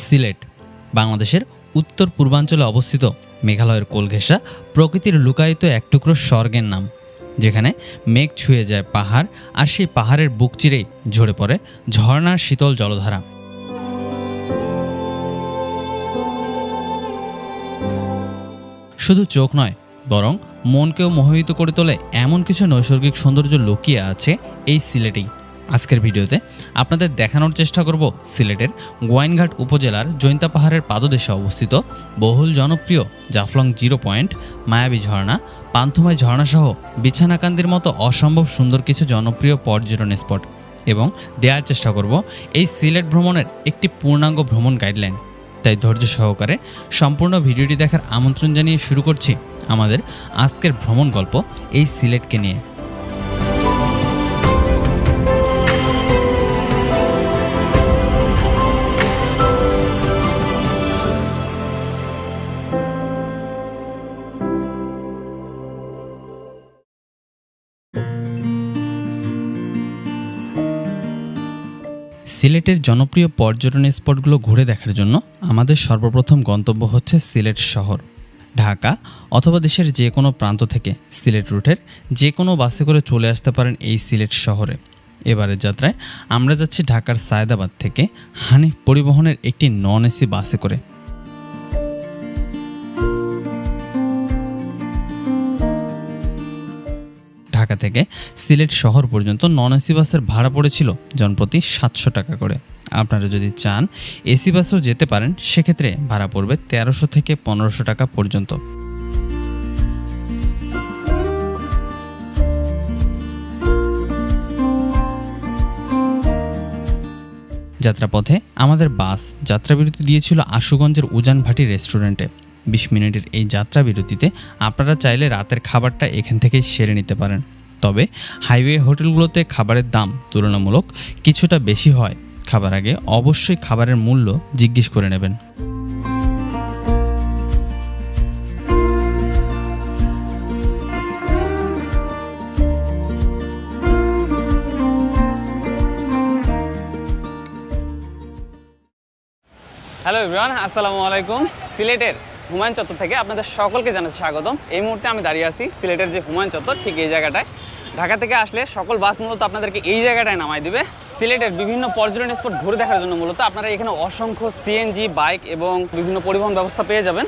সিলেট বাংলাদেশের উত্তর পূর্বাঞ্চলে অবস্থিত মেঘালয়ের কোল ঘেঁষা প্রকৃতির লুকায়িত এক টুকরো স্বর্গের নাম, যেখানে মেঘ ছুঁয়ে যায় পাহাড় আর সেই পাহাড়ের বুক চিরেই ঝরে পড়ে ঝর্ণার শীতল জলধারা। শুধু চোখ নয়, বরং মনকেও মোহিত করে তোলে এমন কিছু নৈসর্গিক সৌন্দর্য লুকিয়ে আছে এই সিলেটেই। আজকের ভিডিওতে আপনাদের দেখানোর চেষ্টা করব সিলেটের গোয়াইনঘাট উপজেলার জৈন্তা পাহাড়ের পাদদেশে অবস্থিত বহুল জনপ্রিয় জাফলং জিরো পয়েন্ট, মায়াবী ঝর্ণা, পান্থমাই ঝর্ণাসহ বিছানাকান্দির মতো অসম্ভব সুন্দর কিছু জনপ্রিয় পর্যটন স্পট, এবং দেওয়ার চেষ্টা করব এই সিলেট ভ্রমণের একটি পূর্ণাঙ্গ ভ্রমণ গাইডলাইন। তাই ধৈর্য সহকারে সম্পূর্ণ ভিডিওটি দেখার আমন্ত্রণ জানিয়ে শুরু করছি আমাদের আজকের ভ্রমণ গল্প এই সিলেটকে নিয়ে। সিলেটের জনপ্রিয় পর্যটন স্পটগুলো ঘুরে দেখার জন্য আমাদের সর্বপ্রথম গন্তব্য হচ্ছে সিলেট শহর। ঢাকা অথবা দেশের যে কোনো প্রান্ত থেকে সিলেট রুটের যে কোনো বাসে করে চলে আসতে পারেন এই সিলেট শহরে। এবারের যাত্রায় আমরা যাচ্ছি ঢাকার সায়েদাবাদ থেকে হানিফ পরিবহনের একটি নন এসি বাসে করে। ঢাকা থেকে সিলেট শহর পর্যন্ত নন এসি বাসের ভাড়া পড়েছিল জনপ্রতি 700 টাকা করে। আপনারা যদি চান এসি বাসেও যেতে পারেন, সেক্ষেত্রে ভাড়া পড়বে 1300 থেকে 1500 টাকা পর্যন্ত। যাত্রাপথে আমাদের বাস যাত্রাবিরতি দিয়েছিল আশুগঞ্জের উজান ভাটি রেস্টুরেন্টে। 20 মিনিটের এই যাত্রা বিরতিতে আপনারা চাইলে রাতের খাবারটা এখান থেকেই সেরে নিতে পারেন। তবে হাইওয়ে হোটেলগুলোতে খাবারের দাম তুলনামূলক কিছুটা বেশি হয়। খাবার আগে অবশ্যই খাবারের মূল্য জিজ্ঞেস করে নেবেন। হ্যালো এভরিওয়ান, আসসালামু আলাইকুম। সিলেটের হুমায়ুন চত্বর থেকে আপনাদের সকলকে জানাচ্ছি স্বাগতম। এই মুহূর্তে আমি দাঁড়িয়ে আছি সিলেটের যে হুমায়ুন চত্বর, ঠিক এই জায়গাটায়। ঢাকা থেকে আসলে সকল বাস মূলত আপনাদেরকে এই জায়গাটায় নামাই দিবে। সিলেটের বিভিন্ন পর্যটন স্পট ঘুরে দেখার জন্য মূলত আপনারা এখানে অসংখ্য সিএনজি বাইক এবং বিভিন্ন পরিবহন ব্যবস্থা পেয়ে যাবেন।